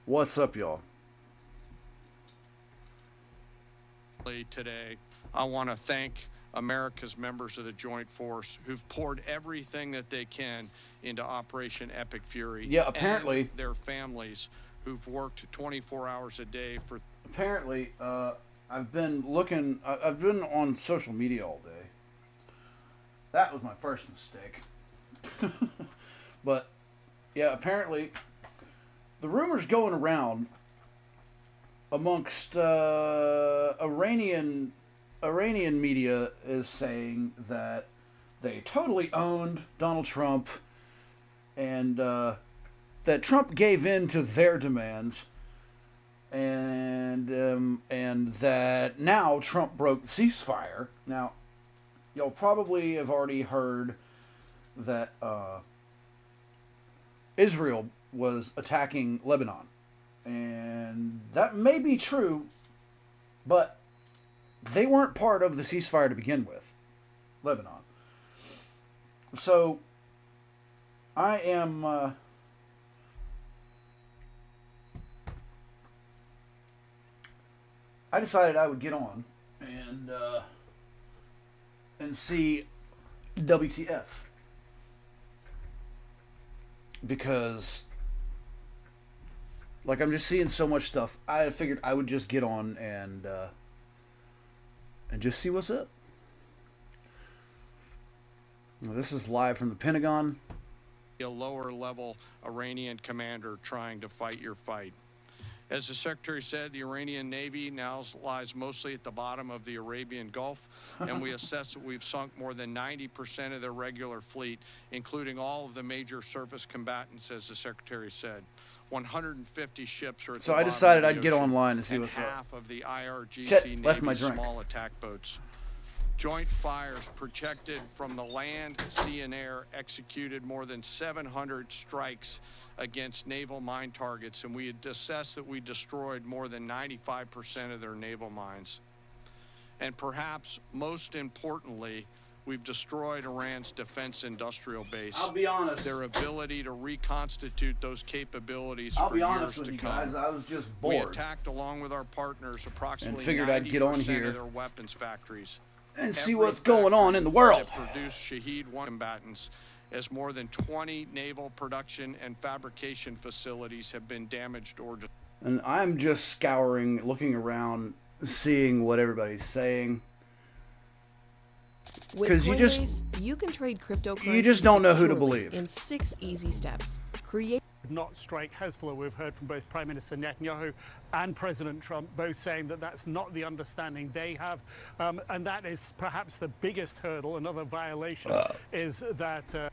What's up, y'all? Today, I want to thank America's members of the Joint Force who've poured everything that they can into Operation Epic Fury. Yeah, apparently. And their families who've worked 24 hours a day for... Apparently, I've been looking... I've been on social media all day. That was my first mistake. But, yeah, apparently, the rumors going around amongst Iranian media is saying that they totally owned Donald Trump and that Trump gave in to their demands and that now Trump broke the ceasefire. Now, y'all probably have already heard that Israel was attacking Lebanon. And that may be true, but they weren't part of the ceasefire to begin with, Lebanon. So, I am... I decided I would get on and see WTF. Because... like, I'm just seeing so much stuff. I figured I would just get on and just see what's up. Now, this is live from the Pentagon. A lower-level Iranian commander trying to fight your fight. As the Secretary said, the Iranian Navy now lies mostly at the bottom of the Arabian Gulf, and we assess that we've sunk more than 90% of their regular fleet, including all of the major surface combatants, as the Secretary said. 150 ships are at the So I bottom decided of the I'd get ocean, online and see and what's up. half of the IRGC Shit, left my Navy's drink. small attack boats. Joint fires protected from the land, sea, and air executed more than 700 strikes against naval mine targets, and we had assessed that we destroyed more than 95% of their naval mines. And perhaps most importantly, we've destroyed Iran's defense industrial base. I'll be honest. Their ability to reconstitute those capabilities I'll for be years honest with to you come. guys, I was just We bored. attacked along with our partners approximately And figured I'd get on 90% here of their weapons factories. and see Every what's going on in the world. that produced Shaheed 1 combatants, as more than 20 naval production and fabrication facilities have been damaged or destroyed. And I'm just scouring, looking around, seeing what everybody's saying. With 'Cause you just- Coinbase, you can trade cryptocurrency. you just don't know who to securely believe. in 6 easy steps. Create Not strike Hezbollah. We've heard from both Prime Minister Netanyahu and President Trump both saying that that's not the understanding they have, and that is perhaps the biggest hurdle. Another violation is that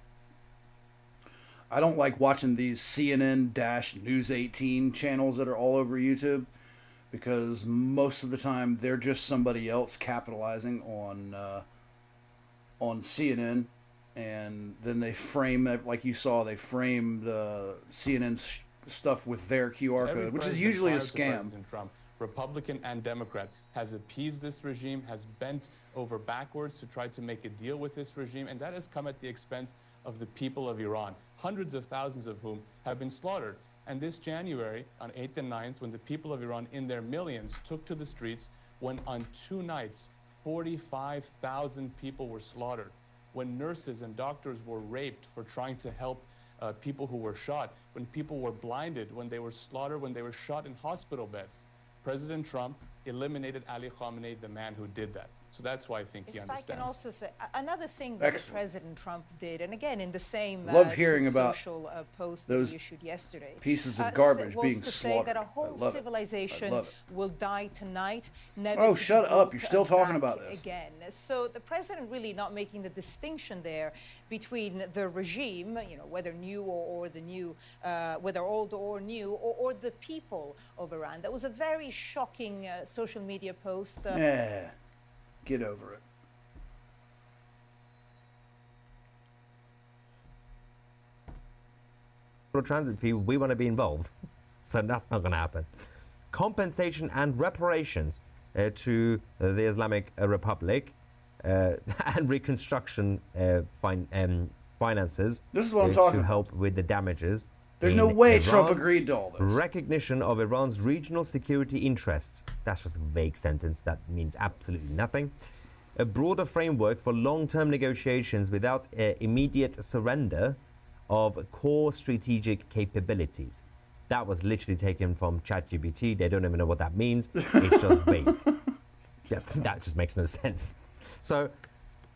I don't like watching these CNN-News 18 channels that are all over YouTube, because most of the time they're just somebody else capitalizing on CNN, and then they frame it, like you saw, they framed CNN's stuff with their QR Every code, which is president usually a prior to scam. President Trump, Republican and Democrat, has appeased this regime, has bent over backwards to try to make a deal with this regime, and that has come at the expense of the people of Iran, hundreds of thousands of whom have been slaughtered. And this January, on 8th and 9th, when the people of Iran in their millions took to the streets, when on 2 nights, 45,000 people were slaughtered, when nurses and doctors were raped for trying to help people who were shot, when people were blinded, when they were slaughtered, when they were shot in hospital beds, President Trump eliminated Ali Khamenei, the man who did that. So that's why I think he If understands. I can also say another thing that Excellent. President Trump did, and again in the same Love hearing Truth about Social post those that he issued yesterday, pieces of garbage was being to say that a slaughtered. whole I love it. civilization I love it. will die tonight. Never Oh, to be shut up. brought You're still talking back about this. again. So the president really not making the distinction there between the regime, you know, whether new or the new, whether old or new, or the people of Iran. That was a very shocking social media post. Yeah, get over it. transit fee, we want to be involved. So that's not going to happen. Compensation and reparations to the Islamic Republic and reconstruction finances This is what I'm talking to about. help with the damages. There's in no way Trump Iran, agreed to all this. recognition of Iran's regional security interests. That's just a vague sentence that means absolutely nothing. A broader framework for long-term negotiations without immediate surrender of core strategic capabilities. That was literally taken from ChatGPT. They don't even know what that means. It's just vague. Yeah, that just makes no sense. So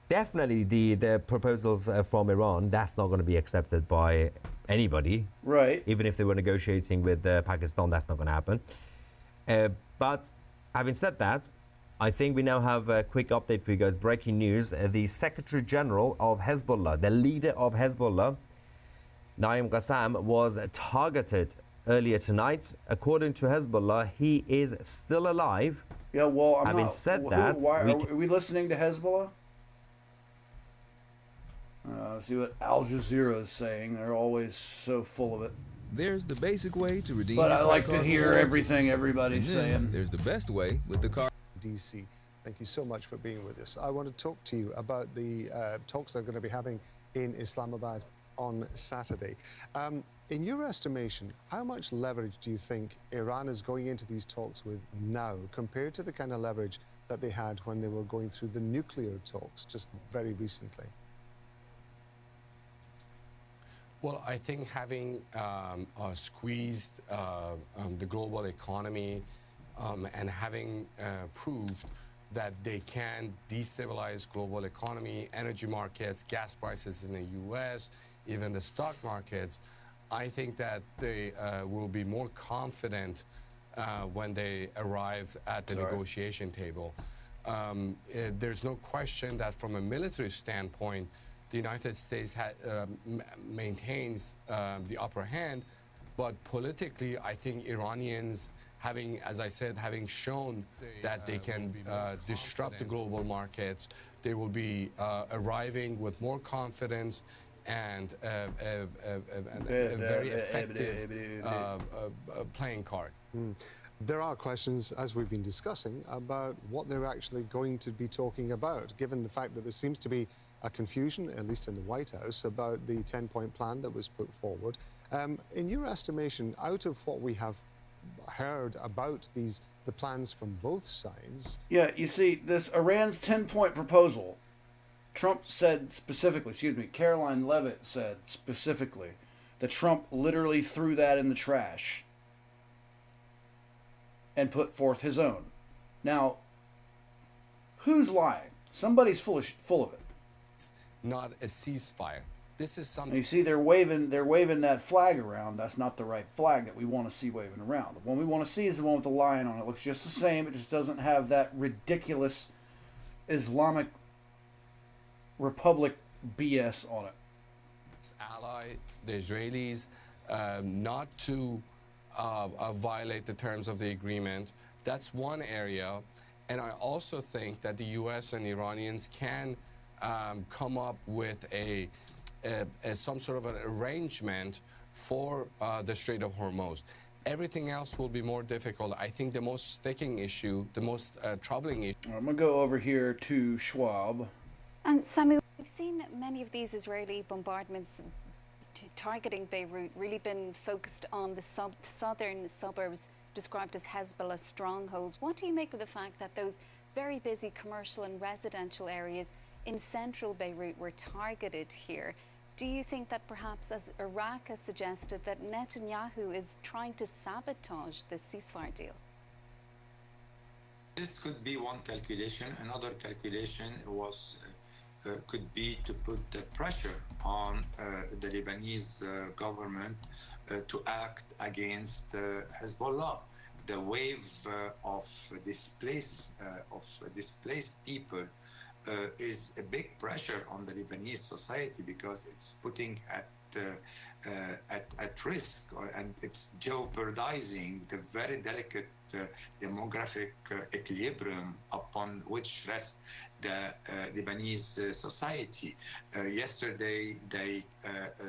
definitely the proposals from Iran, that's not going to be accepted by anybody. Right. Even if they were negotiating with Pakistan, that's not going to happen. But having said that, I think we now have a quick update for you guys. Breaking news. The Secretary General of Hezbollah, the leader of Hezbollah, Naim Qassam, was targeted earlier tonight. According to Hezbollah, he is still alive. Yeah, well, I'm Having not. said that, Are we listening to Hezbollah? See what Al Jazeera is saying. They're always so full of it. There's the basic way to redeem. But I your like credit to card hear rewards, everything everybody's and then saying. There's the best way with the card. DC. Thank you so much for being with us. I want to talk to you about the talks they're going to be having in Islamabad on Saturday. In your estimation, how much leverage do you think Iran is going into these talks with now compared to the kind of leverage that they had when they were going through the nuclear talks just very recently? Well, I think having squeezed the global economy and having proved that they can destabilize global economy, energy markets, gas prices in the U.S., even the stock markets, I think that they will be more confident when they arrive at the negotiation table. There's no question that from a military standpoint, the United States maintains the upper hand, but politically, I think Iranians, having, as I said, having shown that they can disrupt the global markets, they will be arriving with more confidence and a very effective playing card. There are questions, as we've been discussing, about what they're actually going to be talking about, given the fact that there seems to be a confusion, at least in the White House, about the 10-point plan that was put forward. In your estimation, out of what we have heard about the plans from both sides... Yeah, you see, this Iran's 10-point proposal, Trump said specifically, Caroline Levitt said specifically, that Trump literally threw that in the trash and put forth his own. Now, who's lying? Somebody's full of it. Not a ceasefire. This is something. And you see, they're waving that flag around. That's not the right flag that we want to see waving around. The one we want to see is the one with the lion on it. It looks just the same. It just doesn't have that ridiculous Islamic Republic BS on it. Ally, the Israelis, not to violate the terms of the agreement. That's one area. And I also think that the U.S. and Iranians can come up with some sort of an arrangement for the Strait of Hormuz. Everything else will be more difficult. I think the most sticking issue, the most troubling issue... I'm going to go over here to Schwab. And Samuel, we've seen many of these Israeli bombardments targeting Beirut really been focused on the southern suburbs described as Hezbollah strongholds. What do you make of the fact that those very busy commercial and residential areas in central Beirut were targeted here? Do you think that perhaps, as Iraq has suggested, that Netanyahu is trying to sabotage the ceasefire deal? This could be one calculation. Another calculation could be to put the pressure on the Lebanese government to act against Hezbollah. The wave of displaced people is a big pressure on the Lebanese society because it's putting at risk and it's jeopardizing the very delicate demographic equilibrium upon which rests the Lebanese society. Yesterday, they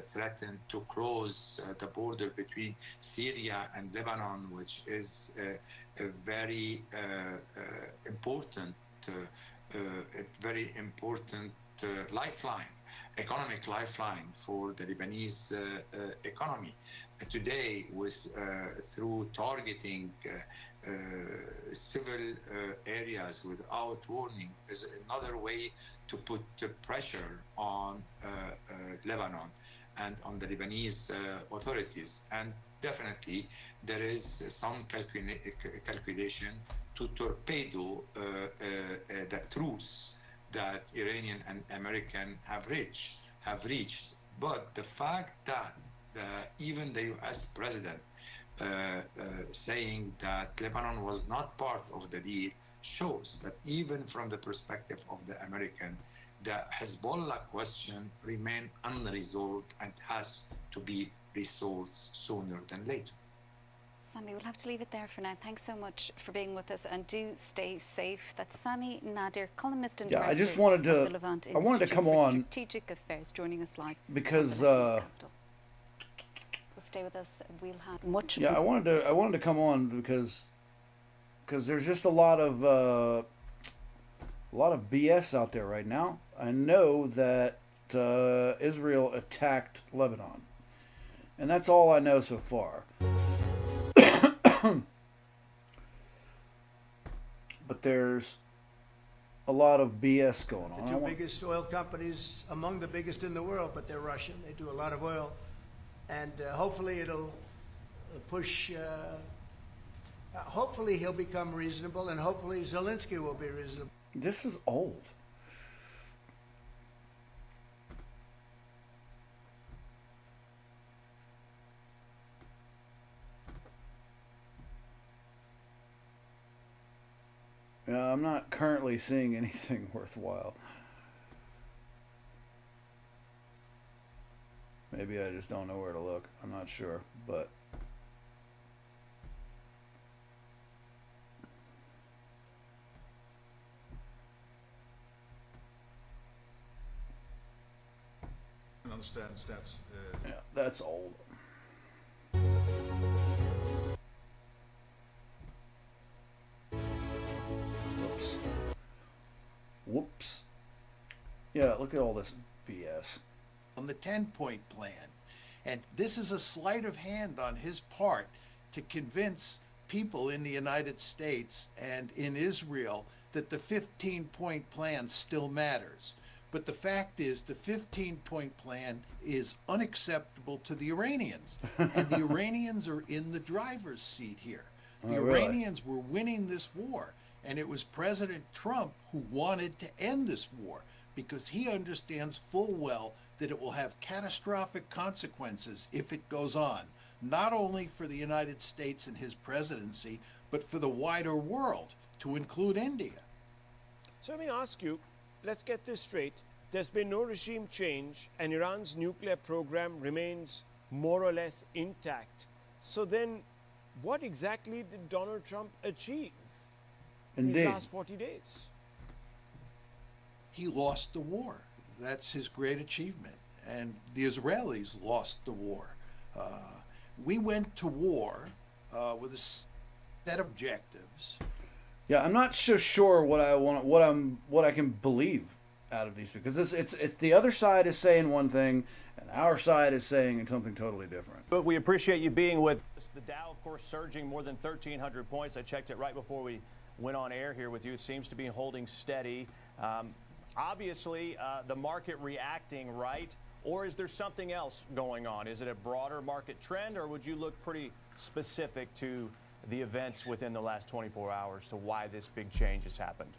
threatened to close the border between Syria and Lebanon, which is a very important lifeline, economic lifeline for the Lebanese economy. today with through targeting civil areas without warning is another way to put pressure on Lebanon and on the Lebanese authorities. And definitely there is some calculation to torpedo the truce that Iranian and American have reached. But the fact that even the US president saying that Lebanon was not part of the deal shows that even from the perspective of the American, the Hezbollah question remains unresolved and has to be resolved sooner than later. Sami, we'll have to leave it there for now. Thanks so much for being with us, and do stay safe. That's Sami Nadir, columnist and director I just wanted to. of the Levant I wanted to Institute come for on Strategic Affairs, joining us live because. We'll stay with us. We'll have much. Yeah, I wanted to come on because there's just a lot of BS out there right now. I know that Israel attacked Lebanon, and that's all I know so far. But there's a lot of BS going on. The two biggest oil companies, among the biggest in the world, but they're Russian. They do a lot of oil. And hopefully it'll push, hopefully he'll become reasonable, and hopefully Zelensky will be reasonable. This is old. Yeah, I'm not currently seeing anything worthwhile. Maybe I just don't know where to look. I'm not sure, but understand stats. Yeah, that's old. Whoops. Yeah, look at all this BS. On the 10-point plan. And this is a sleight of hand on his part to convince people in the United States and in Israel that the 15-point plan still matters. But the fact is the 15-point plan is unacceptable to the Iranians. And the Iranians are in the driver's seat here. The Iranians were winning this war. And it was President Trump who wanted to end this war because he understands full well that it will have catastrophic consequences if it goes on, not only for the United States and his presidency, but for the wider world, to include India. So let me ask you, let's get this straight. There's been no regime change, and Iran's nuclear program remains more or less intact. So then, what exactly did Donald Trump achieve in the last 40 days? He lost the war. That's his great achievement. And the Israelis lost the war. We went to war with a set of objectives. Yeah, I'm not so sure what I want, what I can believe out of these, because it's the other side is saying one thing and our side is saying something totally different. But we appreciate you being with us. The Dow, of course, surging more than 1,300 points. I checked it right before we went on air here with you. It seems to be holding steady. Obviously, the market reacting right, or is there something else going on? Is it a broader market trend, or would you look pretty specific to the events within the last 24 hours to why this big change has happened?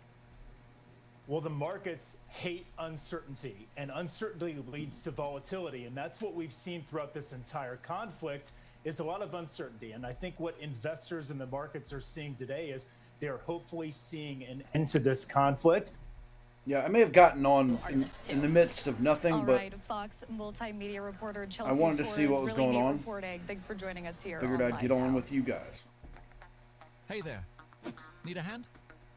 Well, the markets hate uncertainty, and uncertainty leads to volatility, and that's what we've seen throughout this entire conflict is a lot of uncertainty. And I think what investors in the markets are seeing today is they're hopefully seeing an end to this conflict. Yeah, I may have gotten on in the midst of nothing, but Fox multimedia reporter Chelsea I wanted to see what was going on. Reporting. Thanks for joining us here. Figured I'd get on with you guys. Hey there. Need a hand?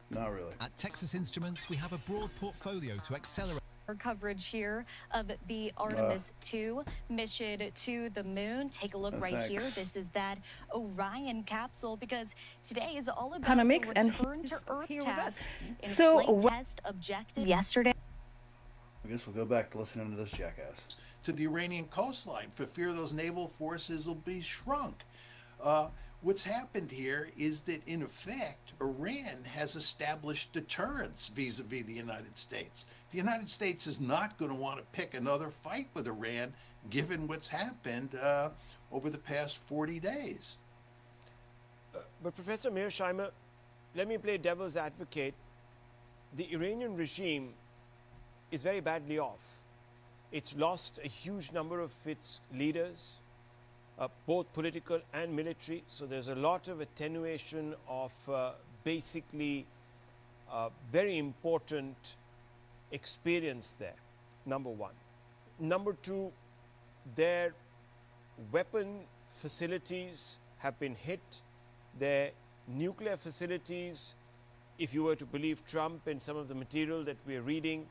Not really. At Texas Instruments, we have a broad portfolio to accelerate Our coverage here of the Artemis 2 mission to the moon. Take a look right here. This is that Orion capsule, because today is all about PHEMEX the return to Earth test. So test objectives yesterday. I guess we'll go back to listening to this jackass. to the Iranian coastline for fear those naval forces will be shrunk. What's happened here is that, in effect, Iran has established deterrence vis-a-vis the United States. The United States is not going to want to pick another fight with Iran, given what's happened over the past 40 days. But Professor Mearsheimer, let me play devil's advocate. The Iranian regime is very badly off. It's lost a huge number of its leaders, both political and military. So there's a lot of attenuation of basically very important experience there, number one. Number two, their weapon facilities have been hit. Their nuclear facilities, if you were to believe Trump and some of the material that we're reading,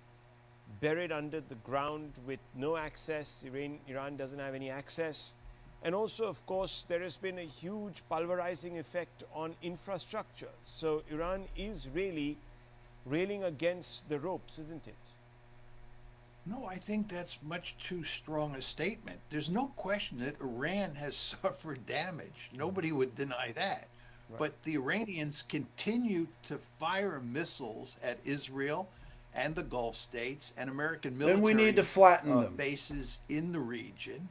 buried under the ground with no access. Iran doesn't have any access. And also, of course, there has been a huge pulverizing effect on infrastructure. So Iran is really railing against the ropes, isn't it? No, I think that's much too strong a statement. There's no question that Iran has suffered damage. Nobody would deny that. Right. But the Iranians continue to fire missiles at Israel and the Gulf states and American military then we need to flatten them. Bases in the region.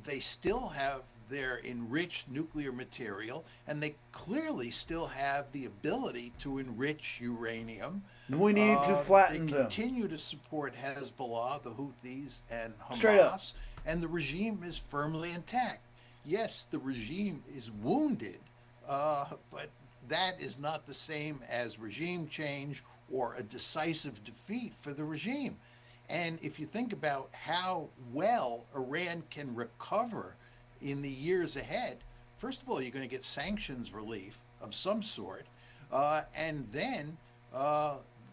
They still have their enriched nuclear material, and they clearly still have the ability to enrich uranium. We need to flatten them. They continue to support Hezbollah, the Houthis, and Hamas. Straight up. And the regime is firmly intact. Yes, the regime is wounded, but that is not the same as regime change or a decisive defeat for the regime. And if you think about how well Iran can recover in the years ahead, first of all, you're going to get sanctions relief of some sort, and then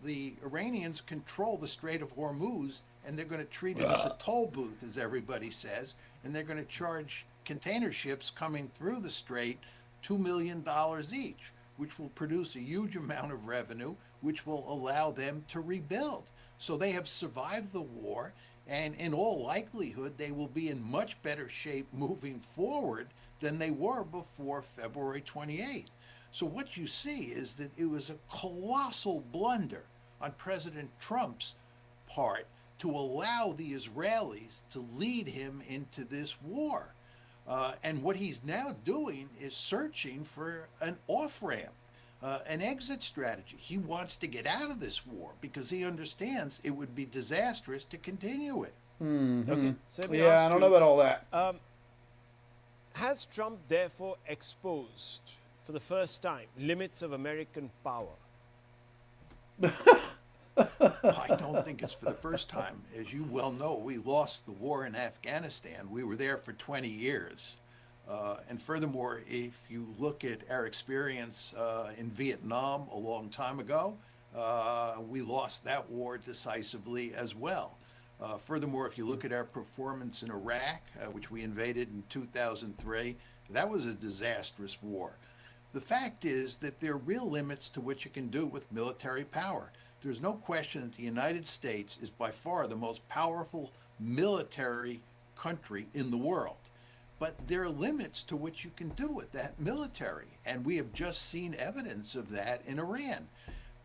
the Iranians control the Strait of Hormuz, and they're going to treat it as a toll booth, as everybody says, and they're going to charge container ships coming through the strait $2 million each, which will produce a huge amount of revenue, which will allow them to rebuild. So they have survived the war, and in all likelihood, they will be in much better shape moving forward than they were before February 28th. So what you see is that it was a colossal blunder on President Trump's part to allow the Israelis to lead him into this war. And what he's now doing is searching for an off-ramp. An exit strategy. He wants to get out of this war because he understands it would be disastrous to continue it. Mm-hmm. Okay. So yeah, I don't know about all that. Has Trump therefore exposed, for the first time, limits of American power? I don't think it's for the first time. As you well know, we lost the war in Afghanistan. We were there for 20 years. And furthermore, if you look at our experience in Vietnam a long time ago, we lost that war decisively as well. Furthermore, if you look at our performance in Iraq, which we invaded in 2003, that was a disastrous war. The fact is that there are real limits to what you can do with military power. There's no question that the United States is by far the most powerful military country in the world. But there are limits to what you can do with that military, and we have just seen evidence of that in Iran.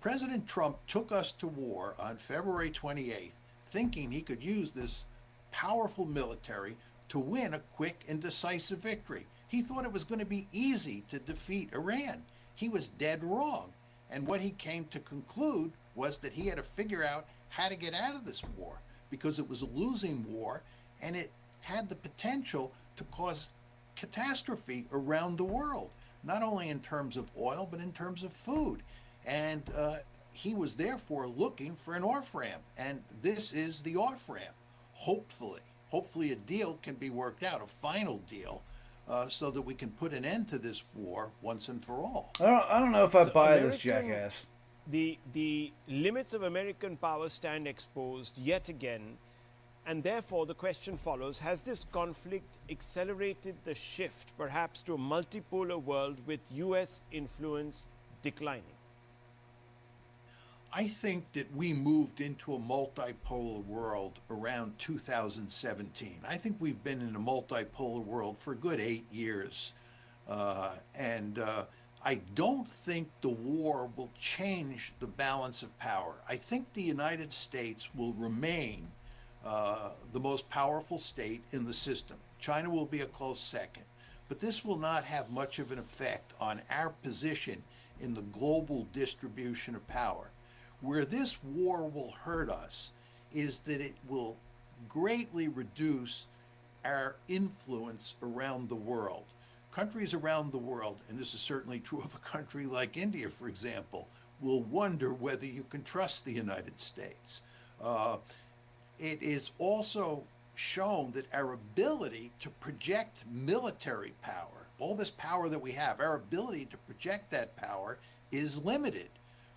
President Trump took us to war on February 28th, thinking he could use this powerful military to win a quick and decisive victory. He thought it was going to be easy to defeat Iran. He was dead wrong. And what he came to conclude was that he had to figure out how to get out of this war, because it was a losing war, and it had the potential to cause catastrophe around the world, not only in terms of oil, but in terms of food. And he was therefore looking for an off-ramp, and this is the off-ramp. Hopefully a deal can be worked out, a final deal, so that we can put an end to this war once and for all. I don't know if I buy this, jackass. The limits of American power stand exposed yet again. And therefore, the question follows, has this conflict accelerated the shift, perhaps, to a multipolar world with U.S. influence declining? I think that we moved into a multipolar world around 2017. I think we've been in a multipolar world for a good 8 years. I don't think the war will change the balance of power. I think the United States will remain the most powerful state in the system. China will be a close second. But this will not have much of an effect on our position in the global distribution of power. Where this war will hurt us is that it will greatly reduce our influence around the world. Countries around the world, and this is certainly true of a country like India, for example, will wonder whether you can trust the United States. It is also shown that our ability to project military power, all this power that we have, our ability to project that power is limited.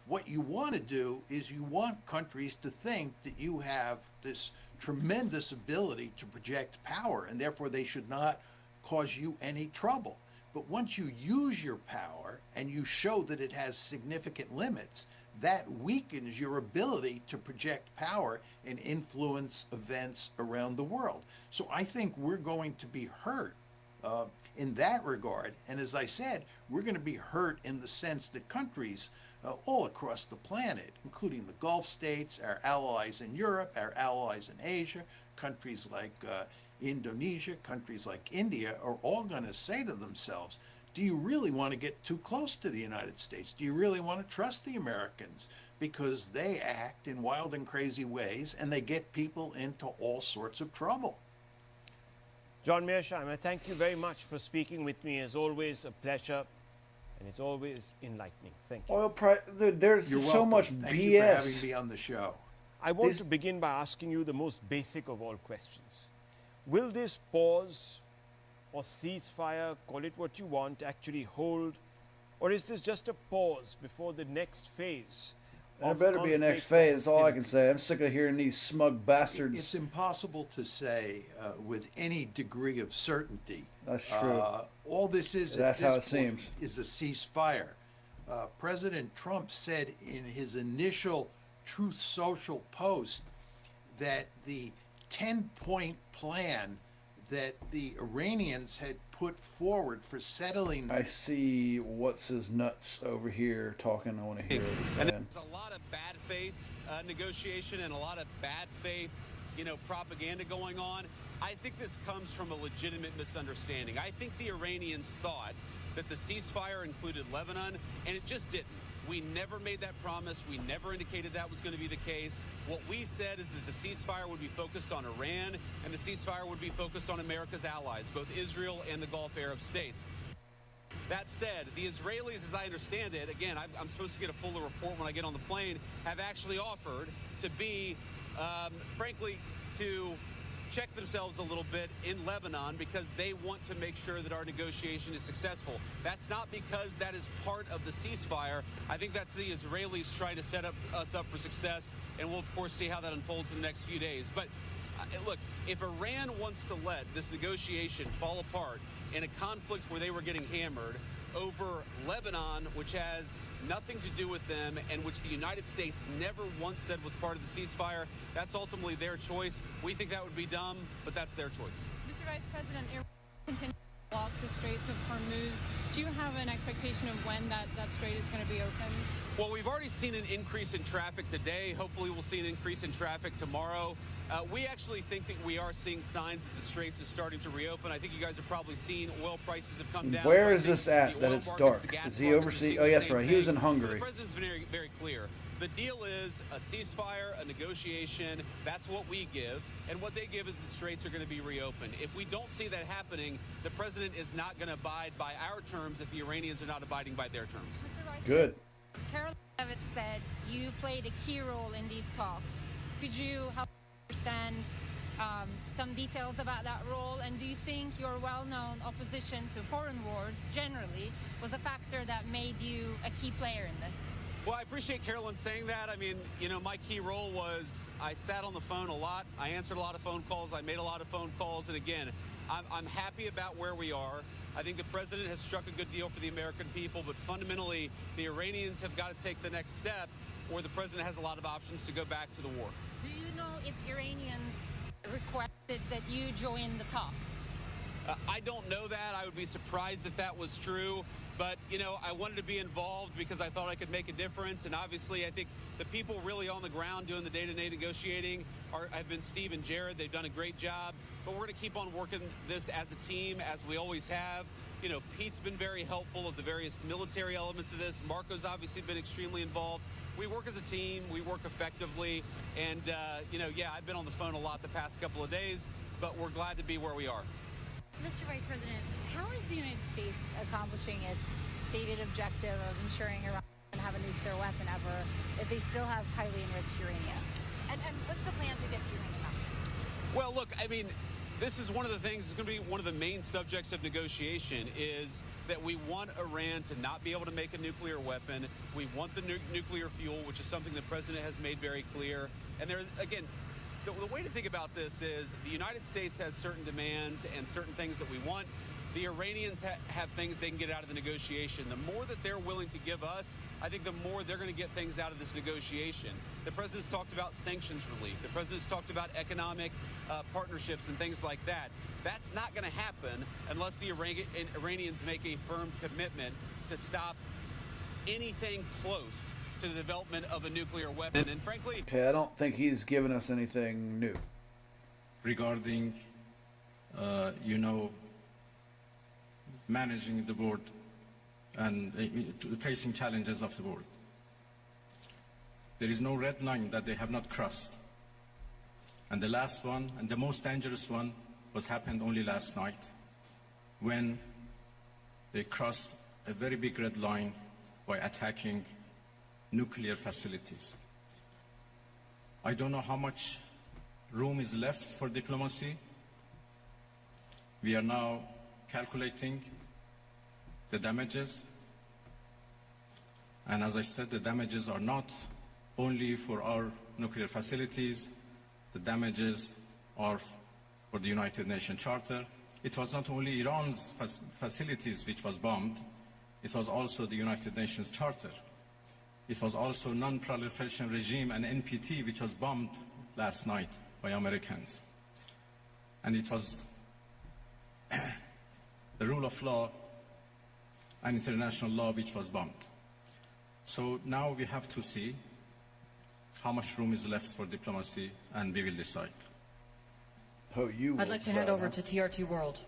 What you want to do is you want countries to think that you have this tremendous ability to project power, and therefore they should not cause you any trouble. But once you use your power and you show that it has significant limits, that weakens your ability to project power and influence events around the world. So I think we're going to be hurt in that regard. And as I said, we're going to be hurt in the sense that countries all across the planet, including the Gulf states, our allies in Europe, our allies in Asia, countries like Indonesia, countries like India, are all going to say to themselves, do you really want to get too close to the United States? Do you really want to trust the Americans? Because they act in wild and crazy ways, and they get people into all sorts of trouble. John Mearsheimer, I thank you very much for speaking with me. It's always a pleasure, and it's always enlightening. Thank you. Dude, there's You're so welcome. much Thank BS. you for having me on the show. I want to begin by asking you the most basic of all questions. Will this pause or ceasefire, call it what you want, actually hold? Or is this just a pause before the next phase? There better be a next phase, all I can say. I'm sick of hearing these smug bastards. It's impossible to say with any degree of certainty. That's true. All this is That's at how this it point seems. is a ceasefire. President Trump said in his initial Truth Social post that the 10-point plan that the Iranians had put forward for settling. I see what's his nuts over here talking. I want to hear what he's And saying. there's a lot of bad faith negotiation and a lot of bad faith, propaganda going on. I think this comes from a legitimate misunderstanding. I think the Iranians thought that the ceasefire included Lebanon, and it just didn't. We never made that promise. We never indicated that was going to be the case. What we said is that the ceasefire would be focused on Iran, and the ceasefire would be focused on America's allies, both Israel and the Gulf Arab states. That said, the Israelis, as I understand it, again, I'm supposed to get a fuller report when I get on the plane, have actually offered to be, frankly, to check themselves a little bit in Lebanon because they want to make sure that our negotiation is successful. That's not because that is part of the ceasefire. I think that's the Israelis trying to set us up for success, and we'll, of course, see how that unfolds in the next few days. But look, if Iran wants to let this negotiation fall apart in a conflict where they were getting hammered over Lebanon, which has nothing to do with them and which the United States never once said was part of the ceasefire, that's ultimately their choice. We think that would be dumb, but that's their choice. Mr. Vice President, Iran continues to block the Straits of Hormuz. Do you have an expectation of when that strait is going to be opened? Well, we've already seen an increase in traffic today. Hopefully we'll see an increase in traffic tomorrow. We actually think that we are seeing signs that the Straits is starting to reopen. I think you guys have probably seen oil prices have come down. Where So I is think this at the that oil it's markets, dark? the gas Is he markets are overseas? seeing Oh, the yes, same right. He was in thing. Hungary. The president's very, very clear. The deal is a ceasefire, a negotiation. That's what we give. And what they give is the Straits are going to be reopened. If we don't see that happening, the president is not going to abide by our terms if the Iranians are not abiding by their terms. Good. Carol Levitt said you played a key role in these talks. Could you help understand some details about that role? And do you think your well-known opposition to foreign wars generally was a factor that made you a key player in this? Well, I appreciate Carolyn saying that. I mean, my key role was I sat on the phone a lot. I answered a lot of phone calls. I made a lot of phone calls. And again, I'm happy about where we are. I think the president has struck a good deal for the American people, but fundamentally, the Iranians have got to take the next step. or the president has a lot of options to go back to the war. Do you know if Iranians requested that you join the talks? I don't know that. I would be surprised if that was true. But, you know, I wanted to be involved because I thought I could make a difference. And obviously, I think the people really on the ground doing the day-to-day negotiating have been Steve and Jared. They've done a great job. But we're going to keep on working this as a team, as we always have. You know, Pete's been very helpful of the various military elements of this. Marco's obviously been extremely involved. We work as a team. We work effectively. And, you know, yeah, I've been on the phone a lot the past couple of days, but we're glad to be where we are. Mr. Vice President, how is the United States accomplishing its stated objective of ensuring Iran doesn't have a nuclear weapon ever if they still have highly enriched uranium? And what's the plan to get uranium out? Well, look, I mean, this is one of the things that's going to be one of the main subjects of negotiation is that we want Iran to not be able to make a nuclear weapon. We want the nuclear fuel, which is something the president has made very clear. And there, again, the way to think about this is the United States has certain demands and certain things that we want. The Iranians have things they can get out of the negotiation. The more that they're willing to give us, I think the more they're going to get things out of this negotiation. The president's talked about sanctions relief. The president's talked about economic partnerships and things like that. That's not going to happen unless the Iranians make a firm commitment to stop anything close to the development of a nuclear weapon. And frankly, okay, I don't think he's given us anything new regarding, you know, managing the board and facing challenges of the board. There is no red line that they have not crossed. And the last one, and the most dangerous one, was happened only last night when they crossed a very big red line by attacking nuclear facilities. I don't know how much room is left for diplomacy. We are now calculating the damages. And as I said, the damages are not only for our nuclear facilities. The damages are for the United Nations Charter. It was not only Iran's facilities which was bombed, it was also the United Nations Charter. It was also Non-Proliferation Regime and NPT, which was bombed last night by Americans. And it was the rule of law and international law which was bombed. So now we have to see how much room is left for diplomacy, and we will decide. Oh, you I'd like to hand over to TRT World.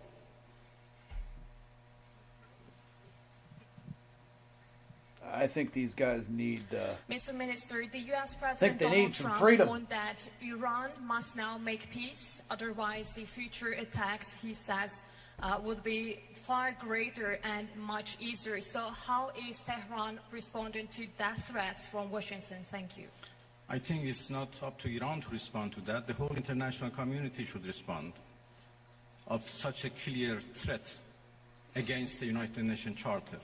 I think these guys need... Mr. Minister, the U.S. think President they Donald need some Trump freedom. warned that Iran must now make peace, otherwise the future attacks, he says, would be far greater and much easier. So how is Tehran responding to that threats from Washington? Thank you. I think it's not up to Iran to respond to that. The whole international community should respond of such a clear threat against the United Nations Charter.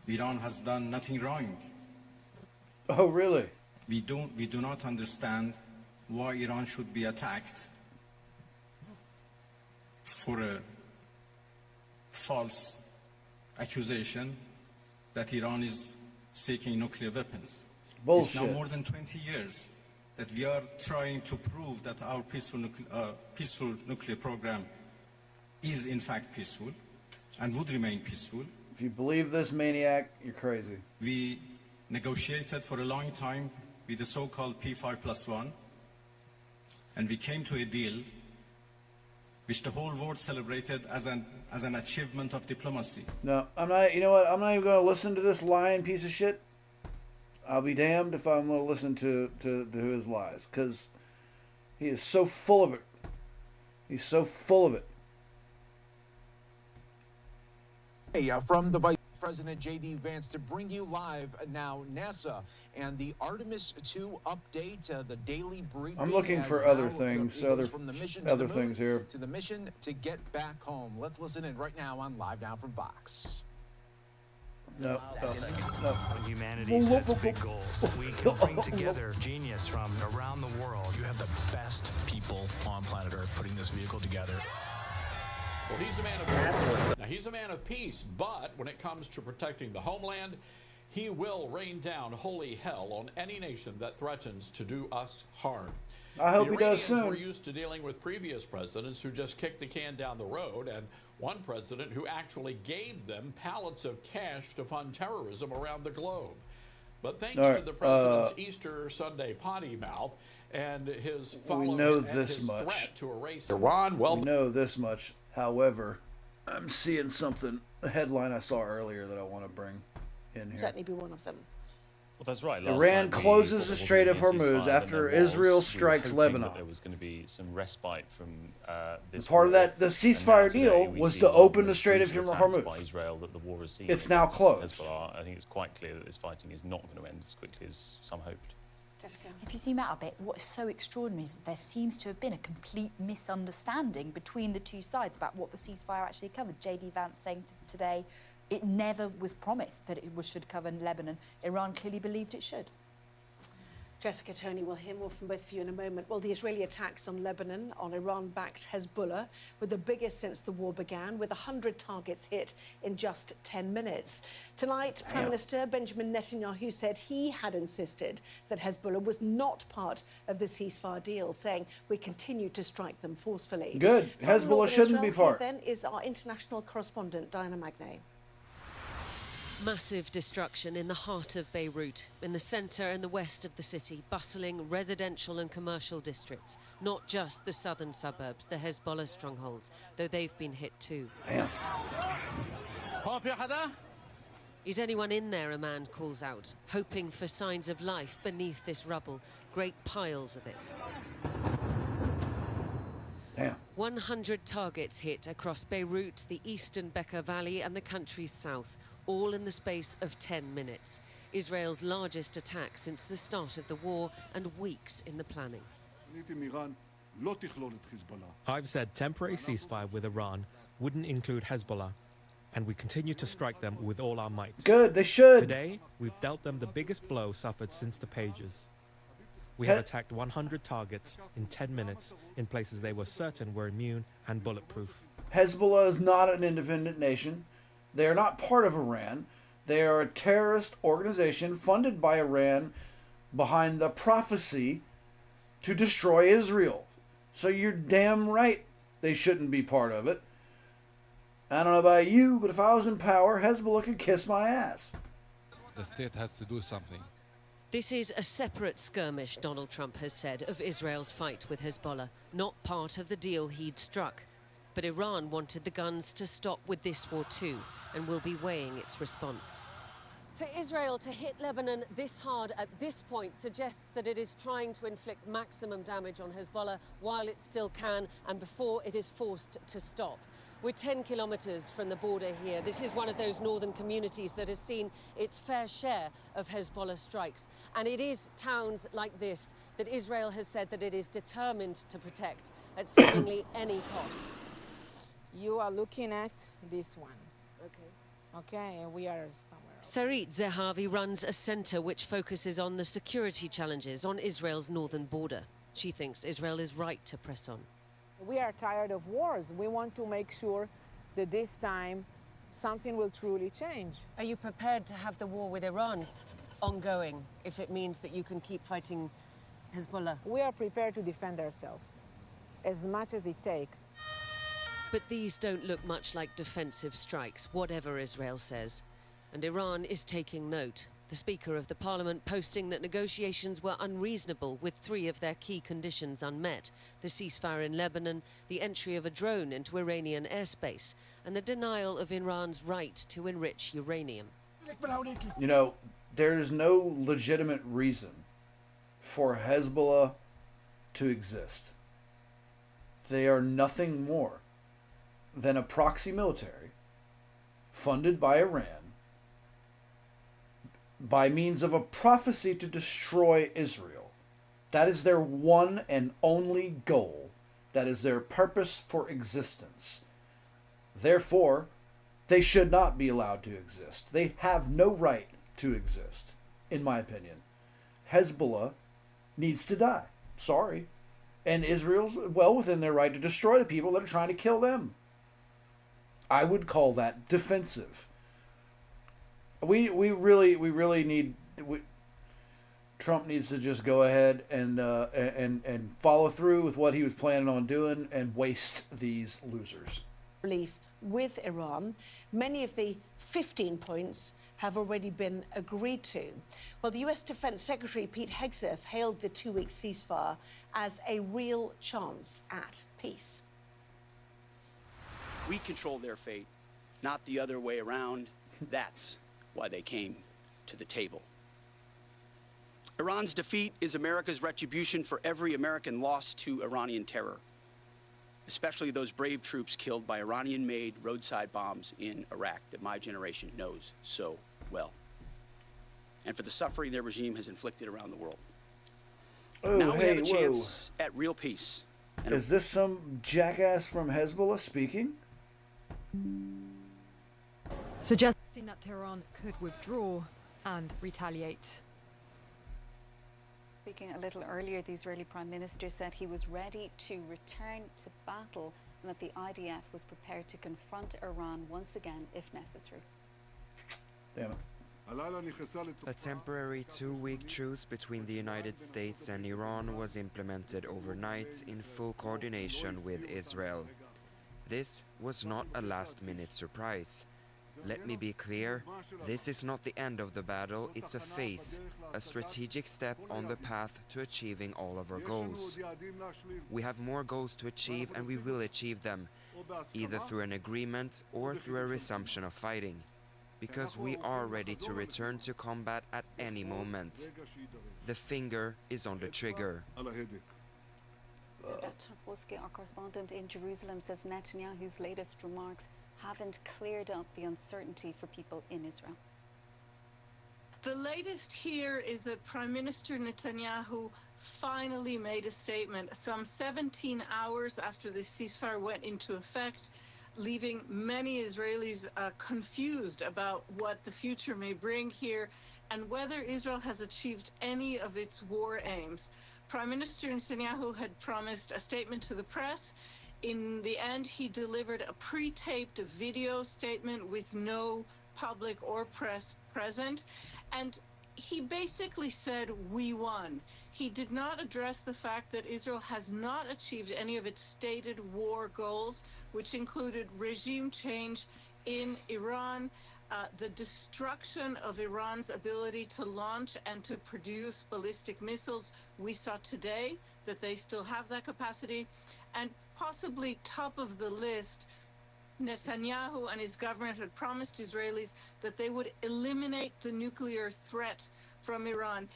Iran has done nothing wrong. Oh, really? We do not understand why Iran should be attacked for a false accusation that Iran is seeking nuclear weapons. Bullshit. It's now more than 20 years that we are trying to prove that our peaceful nuclear program is in fact peaceful and would remain peaceful. If you believe this maniac, you're crazy. We negotiated for a long time with the so-called P5+1, and we came to a deal which the whole world celebrated as an achievement of diplomacy. No, I'm not. You know what? I'm not even going to listen to this lying piece of shit. I'll be damned if I'm going to listen to his lies, because he is so full of it. He's so full of it. From the Vice President J.D. Vance to bring you live now NASA and the Artemis 2 update, the daily briefing. I'm looking for other things, other things here. To the mission to get back home. Let's listen in right now on Live Now from Fox. No. When humanity sets big goals, we can bring together genius from around the world. You have the best people on planet Earth putting this vehicle together. Well, he's a man of peace. Now, he's a man of peace, but when it comes to protecting the homeland, He will rain down holy hell on any nation that threatens to do us harm. I hope he does The soon. Iranians were used to dealing with previous presidents who just kicked the can down the road, and one president who actually gave them pallets of cash to fund terrorism around the globe. But thanks to the president's Easter Sunday potty mouth and his we know this much. threat to erase Iran, we know this much. However, I'm seeing something, a headline I saw earlier that I want to bring in here. Certainly be one of them. Well, that's right. Iran closes the Strait of Hormuz after Israel strikes Lebanon. There was going to be some respite from this. Part of that, the ceasefire deal was to open the Strait of Hormuz. By Israel that the war has seen. It's now closed. I think it's quite clear that this fighting is not going to end as quickly as some hoped. Jessica. If you zoom out a bit, what is so extraordinary is that there seems to have been a complete misunderstanding between the two sides about what the ceasefire actually covered. J.D. Vance saying today it never was promised that it should cover Lebanon. Iran clearly believed it should. Jessica, Tony, we'll hear more from both of you in a moment. Well, the Israeli attacks on Lebanon, on Iran-backed Hezbollah, were the biggest since the war began, with 100 targets hit in just 10 minutes. Tonight, Prime Minister Benjamin Netanyahu said he had insisted that Hezbollah was not part of the ceasefire deal, saying we continue to strike them forcefully. Good. From Hezbollah Northern shouldn't Israel, be part. Here, then, is our international correspondent, Diana Magnay. Massive destruction in the heart of Beirut, in the centre and the west of the city, bustling residential and commercial districts, not just the southern suburbs, the Hezbollah strongholds, though they've been hit too. Is anyone in there, a man calls out, hoping for signs of life beneath this rubble, great piles of it. Damn. 100 targets hit across Beirut, the eastern Bekaa Valley and the country's south, all in the space of 10 minutes. Israel's largest attack since the start of the war and weeks in the planning. I've said temporary ceasefire with Iran wouldn't include Hezbollah, and we continue to strike them with all our might. Good, they should. Today, we've dealt them the biggest blow suffered since the pages. We have attacked 100 targets in 10 minutes in places they were certain were immune and bulletproof. Hezbollah is not an independent nation. They are not part of Iran. They are a terrorist organization funded by Iran behind the prophecy to destroy Israel. So you're damn right they shouldn't be part of it. I don't know about you, but if I was in power, Hezbollah could kiss my ass. The state has to do something. This is a separate skirmish, Donald Trump has said, of Israel's fight with Hezbollah, not part of the deal he'd struck. But Iran wanted the guns to stop with this war too, and will be weighing its response. For Israel to hit Lebanon this hard at this point suggests that it is trying to inflict maximum damage on Hezbollah while it still can and before it is forced to stop. We're 10 kilometers from the border here. This is one of those northern communities that has seen its fair share of Hezbollah strikes. And it is towns like this that Israel has said that it is determined to protect at seemingly any cost. You are looking at this one. Okay, and we are somewhere. Sarit Zehavi runs a center which focuses on the security challenges on Israel's northern border. She thinks Israel is right to press on. We are tired of wars. We want to make sure that this time something will truly change. Are you prepared to have the war with Iran ongoing if it means that you can keep fighting Hezbollah? We are prepared to defend ourselves as much as it takes. But these don't look much like defensive strikes, whatever Israel says. And Iran is taking note. The Speaker of the Parliament posting that negotiations were unreasonable with 3 of their key conditions unmet: the ceasefire in Lebanon, the entry of a drone into Iranian airspace, and the denial of Iran's right to enrich uranium. You know, there's no legitimate reason for Hezbollah to exist. They are nothing more than a proxy military funded by Iran by means of a prophecy to destroy Israel. That is their one and only goal. That is their purpose for existence. Therefore, they should not be allowed to exist. They have no right to exist, in my opinion. Hezbollah needs to die. Sorry. And Israel's well within their right to destroy the people that are trying to kill them. I would call that defensive. We really need. Trump needs to just go ahead and follow through with what he was planning on doing and waste these losers. Relief with Iran. Many of the 15 points have already been agreed to. Well, the US Defense Secretary Pete Hegseth hailed the 2-week ceasefire as a real chance at peace. We control their fate, not the other way around. That's why they came to the table. Iran's defeat is America's retribution for every American lost to Iranian terror, especially those brave troops killed by Iranian-made roadside bombs in Iraq that my generation knows so well, and for the suffering their regime has inflicted around the world. Oh, now we hey, have a chance at real peace. Is this some jackass from Hezbollah speaking? Suggesting that Tehran could withdraw and retaliate. Speaking a little earlier, the Israeli Prime Minister said he was ready to return to battle and that the IDF was prepared to confront Iran once again if necessary. Damn it. A temporary 2-week truce between the United States and Iran was implemented overnight in full coordination with Israel. This was not a last-minute surprise. Let me be clear, this is not the end of the battle, it's a phase, a strategic step on the path to achieving all of our goals. We have more goals to achieve and we will achieve them, either through an agreement or through a resumption of fighting, because we are ready to return to combat at any moment. The finger is on the trigger. Topolsky, our correspondent in Jerusalem, says Netanyahu's latest remarks haven't cleared up the uncertainty for people in Israel. The latest here is that Prime Minister Netanyahu finally made a statement some 17 hours after the ceasefire went into effect, leaving many Israelis confused about what the future may bring here and whether Israel has achieved any of its war aims. Prime Minister Netanyahu had promised a statement to the press. In the end, he delivered a pre-taped video statement with no public or press present, and he basically said, "We won." He did not address the fact that Israel has not achieved any of its stated war goals, which included regime change in Iran, the destruction of Iran's ability to launch and to produce ballistic missiles. We saw today that they still have that capacity. And possibly top of the list, Netanyahu and his government had promised Israelis that they would eliminate the nuclear threat from Iran.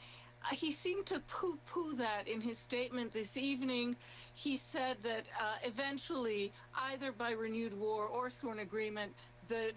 He seemed to poo-poo that in his statement this evening. He said that eventually, either by renewed war or through an agreement, the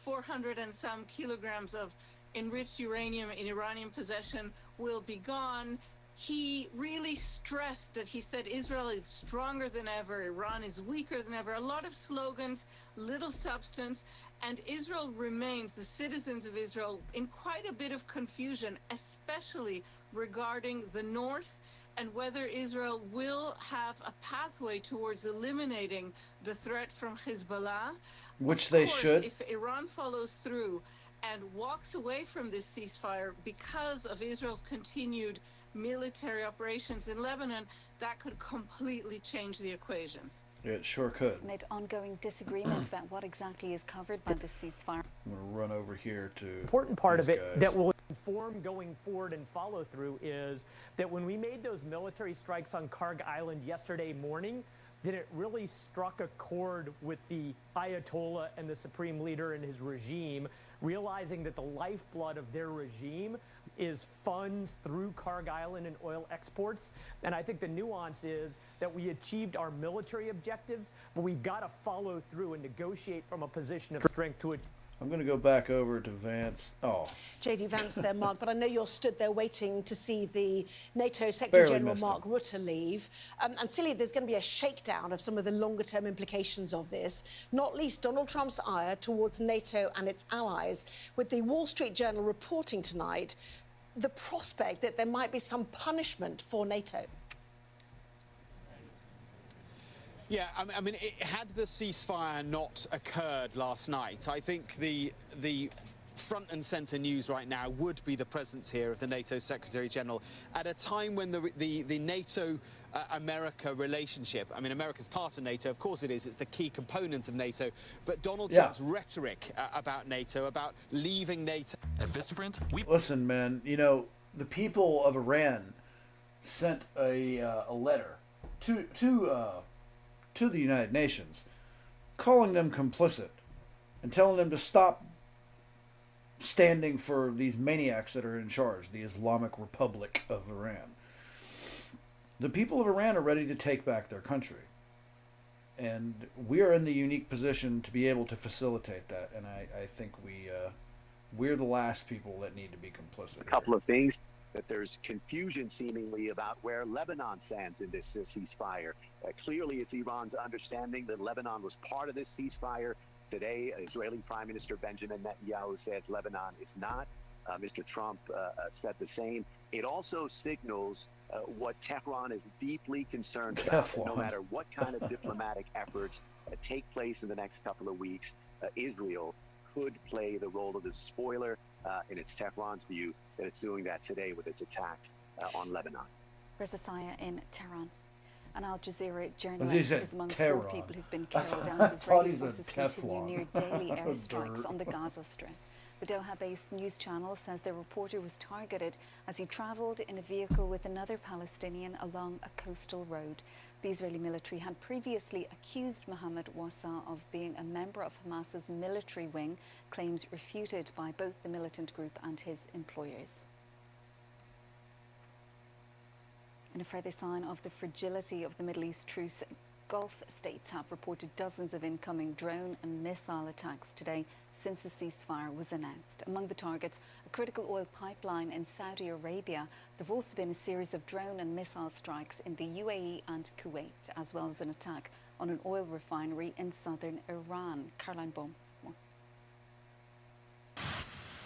400 and some kilograms of enriched uranium in Iranian possession will be gone. He really stressed that he said Israel is stronger than ever, Iran is weaker than ever. A lot of slogans, little substance, and Israel remains, the citizens of Israel, in quite a bit of confusion, especially regarding the north and whether Israel will have a pathway towards eliminating the threat from Hezbollah. Which they should. If Iran follows through and walks away from this ceasefire because of Israel's continued military operations in Lebanon, that could completely change the equation. It sure could. Amid ongoing disagreement about what exactly is covered by the ceasefire. I'm going to run over here to important part of it guys. that will inform going forward and follow through is that when we made those military strikes on Karg Island yesterday morning, that it really struck a chord with the Ayatollah and the supreme leader and his regime, realizing that the lifeblood of their regime is funds through Karg Island and oil exports. And I think the nuance is that we achieved our military objectives, but we've got to follow through and negotiate from a position of strength to it. I'm going to go back over to Vance. Oh. JD Vance there, Mark, but I know you're stood there waiting to see the NATO Secretary General Mark Rutte leave. And silly, there's going to be a shakedown of some of the longer-term implications of this, not least Donald Trump's ire towards NATO and its allies. With the Wall Street Journal reporting tonight the prospect that there might be some punishment for NATO. Yeah, I mean, had the ceasefire not occurred last night, I think the front and center news right now would be the presence here of the NATO Secretary General at a time when the NATO-America relationship, I mean, America's part of NATO, of course it is, it's the key component of NATO, but Donald Trump's rhetoric about NATO, about leaving NATO. At Vistaprint, Listen, man, you know, the people of Iran sent a letter to the United Nations calling them complicit and telling them to stop standing for these maniacs that are in charge, the Islamic Republic of Iran. The people of Iran are ready to take back their country. And we are in the unique position to be able to facilitate that. And I think we're the last people that need to be complicit. A couple of things. That there's confusion seemingly about where Lebanon stands in this ceasefire. Clearly, it's Iran's understanding that Lebanon was part of this ceasefire. Today, Israeli Prime Minister Benjamin Netanyahu said Lebanon is not. Mr. Trump said the same. It also signals what Tehran is deeply concerned about. No matter what kind of diplomatic efforts take place in the next couple of weeks, Israel could play the role of the spoiler, and it's Tehran's view that it's doing that today with its attacks on Lebanon. Reza Saya in Tehran. An Al Jazeera journalist is among Tehran. 4 people who've been killed as Israeli forces continue near daily airstrikes on the Gaza Strip. The Doha-based news channel says the reporter was targeted as he travelled in a vehicle with another Palestinian along a coastal road. The Israeli military had previously accused Mohammed Wassa of being a member of Hamas's military wing, claims refuted by both the militant group and his employers. In a further sign of the fragility of the Middle East truce, Gulf states have reported dozens of incoming drone and missile attacks today since the ceasefire was announced. Among the targets, a critical oil pipeline in Saudi Arabia. There have also been a series of drone and missile strikes in the UAE and Kuwait, as well as an attack on an oil refinery in southern Iran. Caroline Baum has more.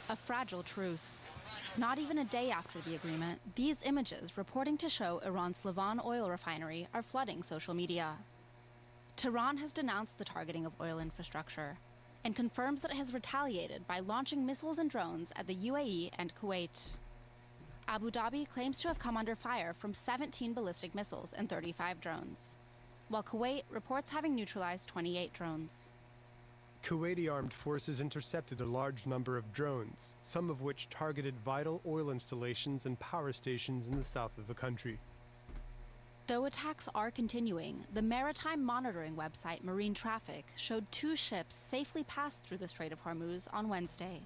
A fragile truce. Not even a day after the agreement, these images reporting to show Iran's Lavan oil refinery are flooding social media. Tehran has denounced the targeting of oil infrastructure and confirms that it has retaliated by launching missiles and drones at the UAE and Kuwait. Abu Dhabi claims to have come under fire from 17 ballistic missiles and 35 drones, while Kuwait reports having neutralized 28 drones. Kuwaiti armed forces intercepted a large number of drones, some of which targeted vital oil installations and power stations in the south of the country. Though attacks are continuing, the maritime monitoring website Marine Traffic showed 2 ships safely passed through the Strait of Hormuz on Wednesday.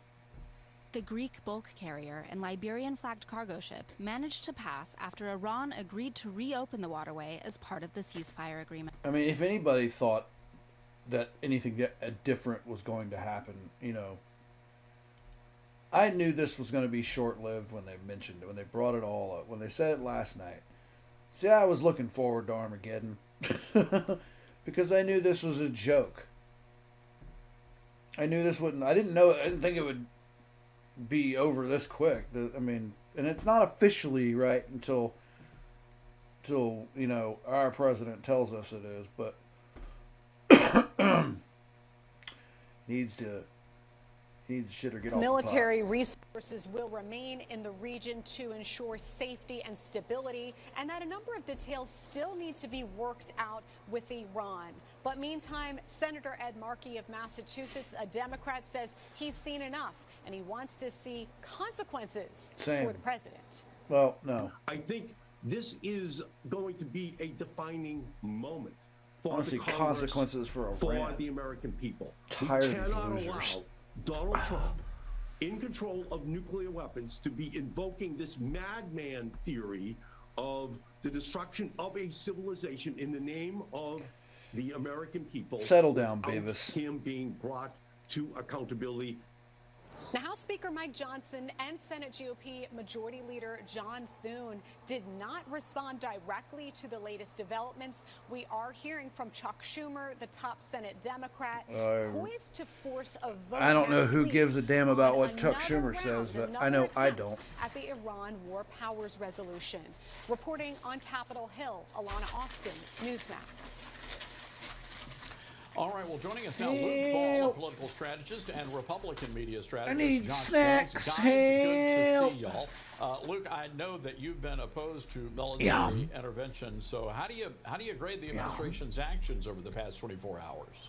The Greek bulk carrier and Liberian-flagged cargo ship managed to pass after Iran agreed to reopen the waterway as part of the ceasefire agreement. I mean, if anybody thought that anything different was going to happen, you know, I knew this was going to be short-lived when they mentioned it, when they brought it all up, when they said it last night. See, I was looking forward to Armageddon because I knew this was a joke. I knew this wouldn't, I didn't think it would be over this quick. I mean, and it's not officially right until you know, our president tells us it is, but needs to shit or get off the pot. Military resources will remain in the region to ensure safety and stability, and that a number of details still need to be worked out with Iran. But meantime, Senator Ed Markey of Massachusetts, a Democrat, says he's seen enough and he wants to see consequences for the president. Well, no. I think this is going to be a defining moment for Honestly, the Congress, consequences for Iran. for the American people. Tired We of these cannot losers. allow Donald Trump, in control of nuclear weapons, to be invoking this madman theory of the destruction of a civilization in the name of the American people. Settle down, without Beavis. him being brought to accountability. Now, House Speaker Mike Johnson and Senate GOP Majority Leader John Thune did not respond directly to the latest developments. We are hearing from Chuck Schumer, the top Senate Democrat, poised to force a vote. I don't know next who week gives a damn about on what Chuck another Schumer round, says, but another I know I attempt don't. At the Iran War Powers Resolution. Reporting on Capitol Hill, Alana Austin, Newsmax. All right, well, joining us now, Luke Ball, a political strategist and Republican media strategist. I need Josh snacks. Jones. Guys, Help. good to see y'all. Luke, I know that you've been opposed to military intervention. So how do you grade the administration's actions over the past 24 hours?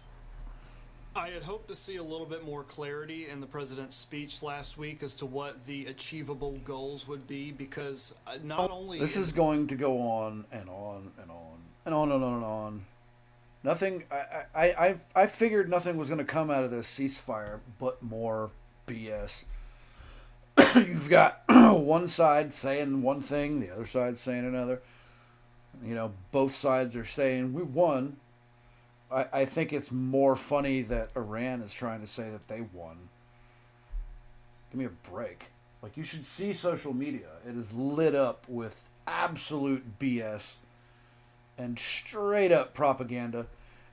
I had hoped to see a little bit more clarity in the president's speech last week as to what the achievable goals would be, because not only this is going to go on and on and on and on and on and on. Nothing. I figured nothing was going to come out of this ceasefire but more BS. You've got one side saying one thing, the other side saying another. You know, both sides are saying we won. I think it's more funny that Iran is trying to say that they won. Give me a break. Like, you should see social media. It is lit up with absolute BS and straight up propaganda.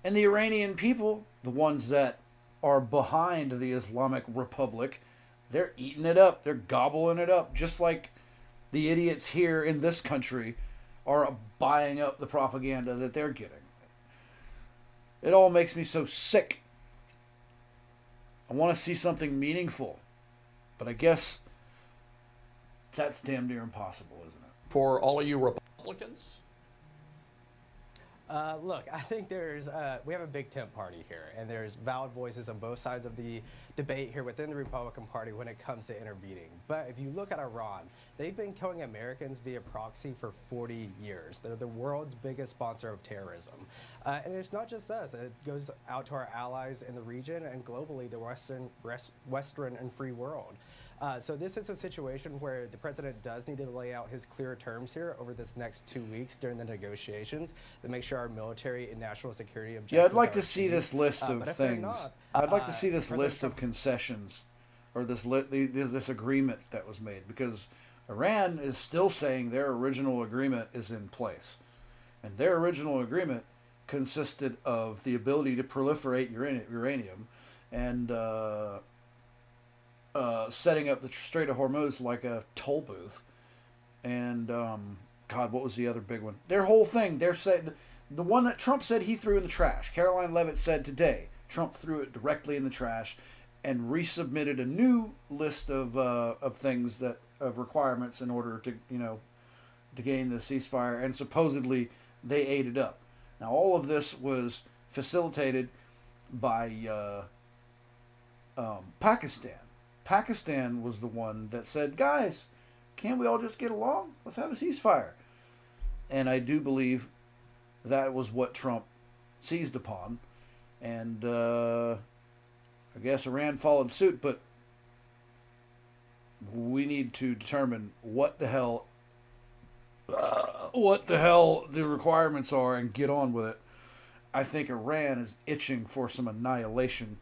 And the Iranian people, the ones that are behind the Islamic Republic, they're eating it up. They're gobbling it up. Just like the idiots here in this country are buying up the propaganda that they're getting. It all makes me so sick. I want to see something meaningful. But I guess that's damn near impossible, isn't it? For all of you Republicans? Look, I think we have a big tent party here, and there's valid voices on both sides of the debate here within the Republican Party when it comes to intervening. But if you look at Iran, they've been killing Americans via proxy for 40 years. They're the world's biggest sponsor of terrorism. And it's not just us. It goes out to our allies in the region and globally, the Western and free world. So this is a situation where the president does need to lay out his clear terms here over this next 2 weeks during the negotiations to make sure our military and national security objectives. Yeah, I'd like to are see achieved. this list of But if they're things. not, I'd like to see this President list of concessions, or this agreement that was made, because Iran is still saying their original agreement is in place, and their original agreement consisted of the ability to proliferate uranium and setting up the Strait of Hormuz like a toll booth. And, God, what was the other big one? Their whole thing, they're saying, the one that Trump said he threw in the trash. Caroline Leavitt said today, Trump threw it directly in the trash and resubmitted a new list of things of requirements in order to, to gain the ceasefire. And supposedly they ate it up. Now, all of this was facilitated by Pakistan. Pakistan was the one that said, guys, can't we all just get along? Let's have a ceasefire. And I do believe that was what Trump seized upon. And I guess Iran followed suit, but we need to determine what the hell the requirements are and get on with it. I think Iran is itching for some annihilation.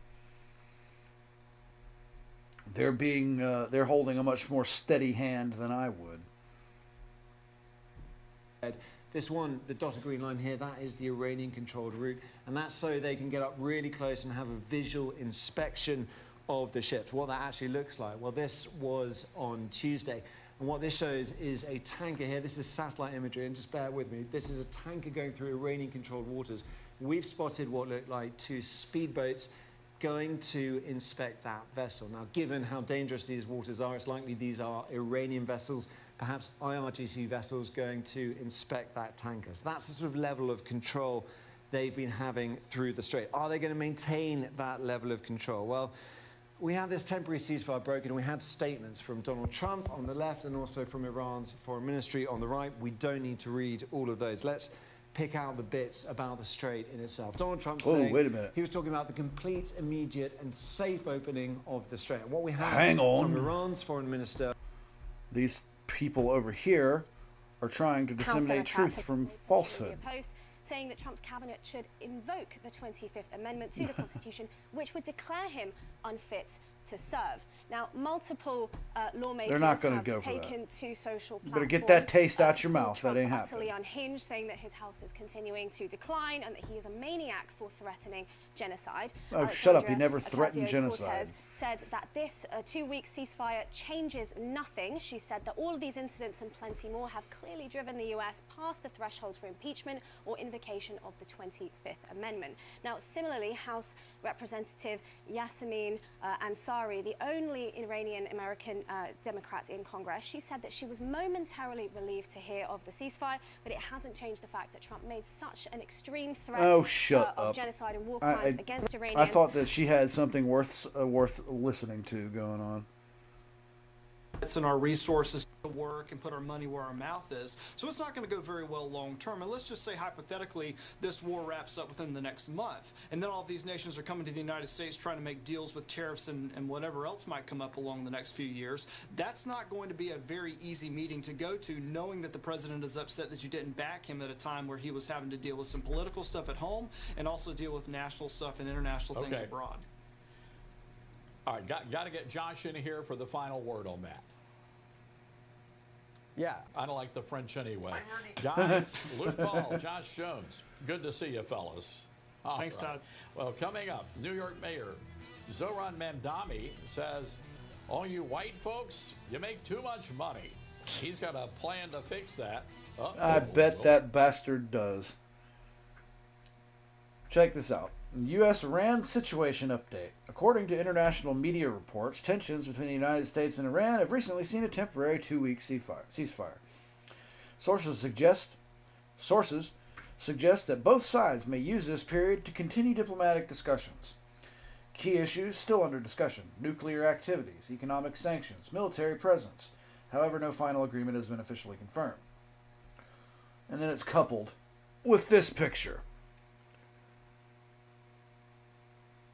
They're holding a much more steady hand than I would. This one, the dotted green line here, that is the Iranian-controlled route, and that's so they can get up really close and have a visual inspection of the ships, what that actually looks like. Well, this was on Tuesday, and what this shows is a tanker here. This is satellite imagery, and just bear with me. This is a tanker going through Iranian-controlled waters. We've spotted what looked like 2 speedboats going to inspect that vessel. Now, given how dangerous these waters are, it's likely these are Iranian vessels, perhaps IRGC vessels going to inspect that tanker. So that's the sort of level of control they've been having through the strait. Are they going to maintain that level of control? Well, we had this temporary ceasefire broken, and we had statements from Donald Trump on the left and also from Iran's foreign ministry on the right. We don't need to read all of those. Let's pick out the bits about the strait in itself. Donald Trump saying, wait a minute. He was talking about the complete, immediate and safe opening of the strait. And what we have Hang on. from Iran's foreign minister... These people over here are trying to disseminate truth from falsehood. Saying that Trump's cabinet should invoke the 25th Amendment to the Constitution, which would declare him unfit to serve. Now, multiple lawmakers They're not gonna have go for that. taken to social platforms. Better get that taste out your mouth. Trump That ain't utterly happening. unhinged, saying that his health is continuing to decline and that he is a maniac for threatening genocide. Oh, shut up. He Alexandria never threatened Ocasio-Cortez genocide. said that this two-week ceasefire changes nothing. She said that all of these incidents and plenty more have clearly driven the U.S. past the threshold for impeachment or invocation of the 25th Amendment. Now, similarly, House Representative Yasemin Ansari, the only Iranian-American Democrat in Congress, she said that she was momentarily relieved to hear of the ceasefire, but it hasn't changed the fact that Trump made such an extreme threat of genocide and war crimes against Iranians. I thought that she had something worth listening to going on. And our resources to work and put our money where our mouth is. So it's not going to go very well long term. And let's just say hypothetically this war wraps up within the next month. And then all of these nations are coming to the United States trying to make deals with tariffs and whatever else might come up along the next few years. That's not going to be a very easy meeting to go to, knowing that the president is upset that you didn't back him at a time where he was having to deal with some political stuff at home and also deal with national stuff and international things abroad. All right, got to get Josh in here for the final word on that. Yeah. I don't like the French anyway. Guys, Luke Paul, Josh Jones, good to see you, fellas. All Thanks, Todd. Well, coming up, New York Mayor Zohran Mamdani says, all you white folks, you make too much money. He's got a plan to fix that. I bet that bastard does. Check this out. U.S.-Iran situation update. According to international media reports, tensions between the United States and Iran have recently seen a temporary 2-week ceasefire. Sources suggest that both sides may use this period to continue diplomatic discussions. Key issues still under discussion: nuclear activities, economic sanctions, military presence. However, no final agreement has been officially confirmed. And then it's coupled with this picture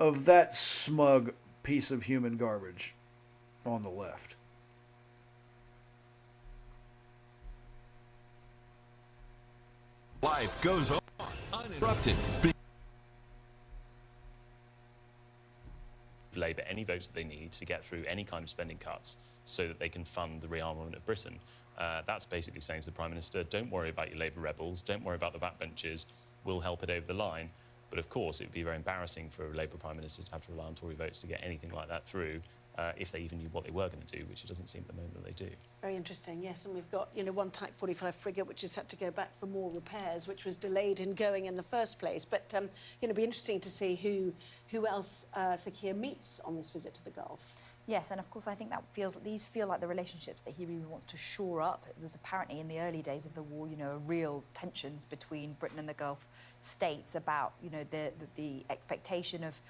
of that smug piece of human garbage on the left. Life goes on uninterrupted. Labour any votes that they need to get through any kind of spending cuts so that they can fund the rearmament of Britain. That's basically saying to the Prime Minister, don't worry about your Labour rebels, don't worry about the backbenchers, we'll help it over the line. But of course, it would be very embarrassing for a Labour Prime Minister to have to rely on Tory votes to get anything like that through, if they even knew what they were going to do, which it doesn't seem at the moment that they do. Very interesting, yes. And we've got, one Type 45 frigate which has had to go back for more repairs, which was delayed in going in the first place. But, it'll be interesting to see who else Sakir meets on this visit to the Gulf. Yes, and of course I think these feel like the relationships that he really wants to shore up. It was apparently in the early days of the war, real tensions between Britain and the Gulf states about, the expectation of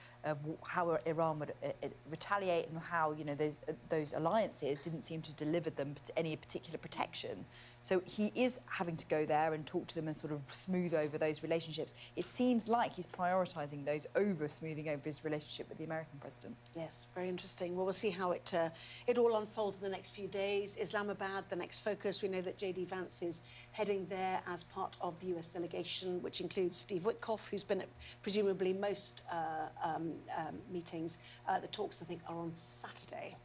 how Iran would retaliate and how, those alliances didn't seem to deliver them any particular protection. So he is having to go there and talk to them and sort of smooth over those relationships. It seems like he's prioritising those over smoothing over his relationship with the American president. Yes, very interesting. Well, we'll see how it all unfolds in the next few days. Islamabad, the next focus. We know that J.D. Vance is heading there as part of the US delegation, which includes Steve Witkoff, who's been at presumably most meetings. The talks, I think, are on Saturday.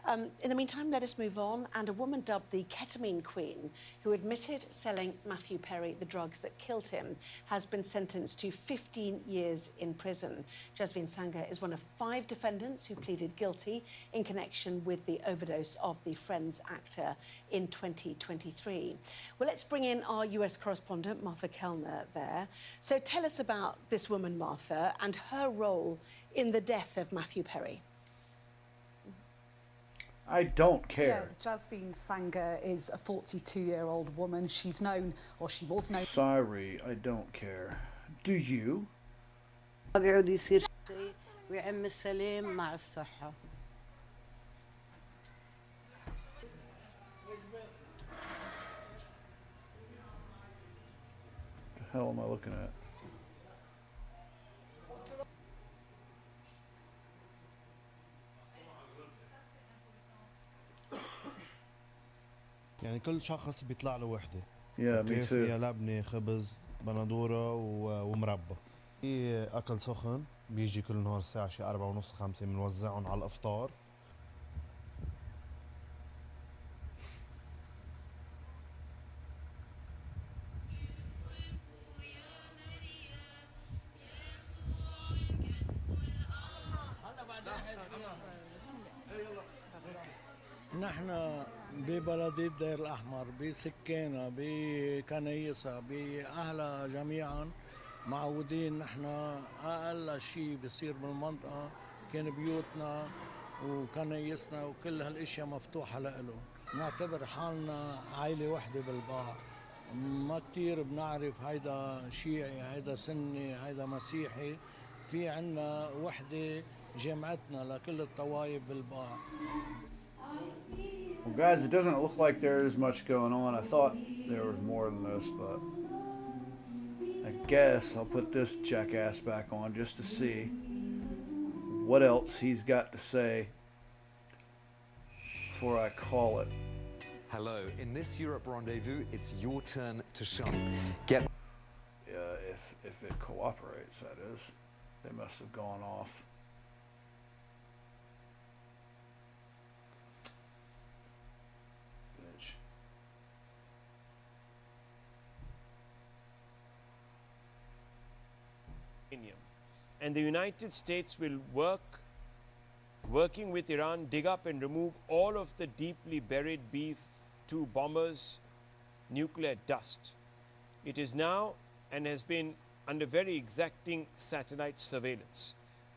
In the meantime, let us move on. And a woman dubbed the ketamine queen, who admitted selling Matthew Perry the drugs that killed him, has been sentenced to 15 years in prison. Jasmine Sangha is one of 5 defendants who pleaded guilty in connection with the overdose of the Friends actor in 2023. Well, let's bring in our US correspondent, Martha Kellner, there. So tell us about this woman, Martha, and her role in the death of Matthew Perry. I don't care. Yeah, Jasmine Sangha is a 42-year-old woman. She's known, or she was known. Sorry, I don't care. Do you? بيعود يصير شيء ويعم السلام مع الصحة. What the hell am I looking at? يعني كل شخص بيطلع له وحده. Yeah, me too. فيها لبنه خبز بندوره ومربى. في اكل سخن بيجي كل نهار الساعه شي 4:30 5 بنوزعهم على الافطار نحن ببلدية دير الأحمر بسكانها بكنايسها بأهلها جميعا معودين نحن أقل شيء بصير بالمنطقة كان بيوتنا وكنايسنا وكل هالاشياء مفتوحة لإله. نعتبر حالنا عائلة وحدة بالباع، ما كتير بنعرف هيدا شيعي هيدا سني هيدا مسيحي، في عنا وحدة جامعتنا لكل الطوائف بالباع. Well, guys, it doesn't look like there's much going on. I thought there was more than this, but I guess I'll put this jackass back on just to see what else he's got to say before I call it. Hello. In this Europe rendezvous, it's your turn to shine. Get. Yeah, if it cooperates, that is. They must have gone off. And the United States will working with Iran, dig up and remove all of the deeply buried B-2 bombers' nuclear dust. It is now and has been under very exacting satellite surveillance.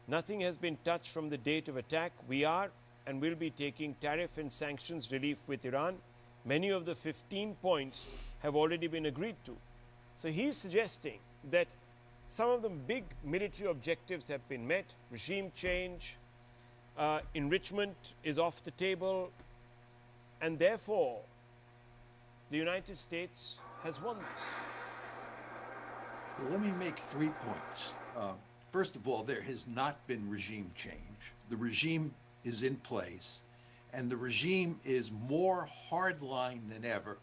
Nothing has been touched from the date of attack. We are and will be taking tariff and sanctions relief with Iran. Many of the 15 points have already been agreed to. So he's suggesting that some of the big military objectives have been met. Regime change, enrichment is off the table, and therefore the United States has won this. Well, let me make 3 points. First of all, there has not been regime change. The regime is in place, and the regime is more hardline than ever,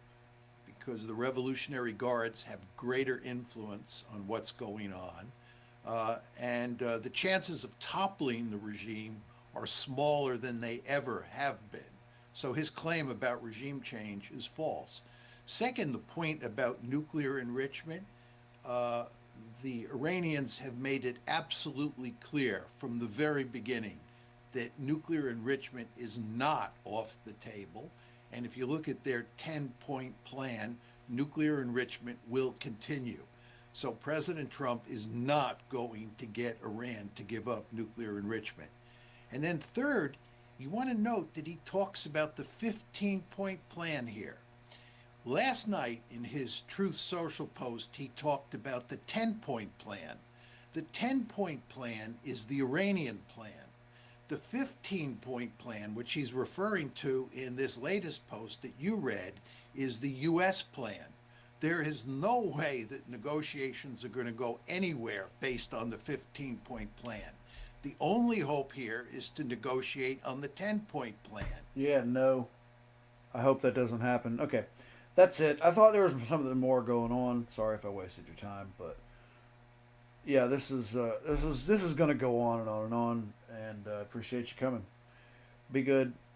because the Revolutionary Guards have greater influence on what's going on. And the chances of toppling the regime are smaller than they ever have been. So his claim about regime change is false. Second, the point about nuclear enrichment, the Iranians have made it absolutely clear from the very beginning that nuclear enrichment is not off the table. And if you look at their 10-point plan, nuclear enrichment will continue. So President Trump is not going to get Iran to give up nuclear enrichment. And then third, you want to note that he talks about the 15-point plan here. Last night in his Truth Social post, he talked about the 10-point plan. The 10-point plan is the Iranian plan. The 15-point plan, which he's referring to in this latest post that you read, is the U.S. plan. There is no way that negotiations are going to go anywhere based on the 15-point plan. The only hope here is to negotiate on the 10-point plan. Yeah, no. I hope that doesn't happen. Okay, that's it. I thought there was something more going on. Sorry if I wasted your time, but yeah, this is going to go on and on and on. And appreciate you coming. Be good.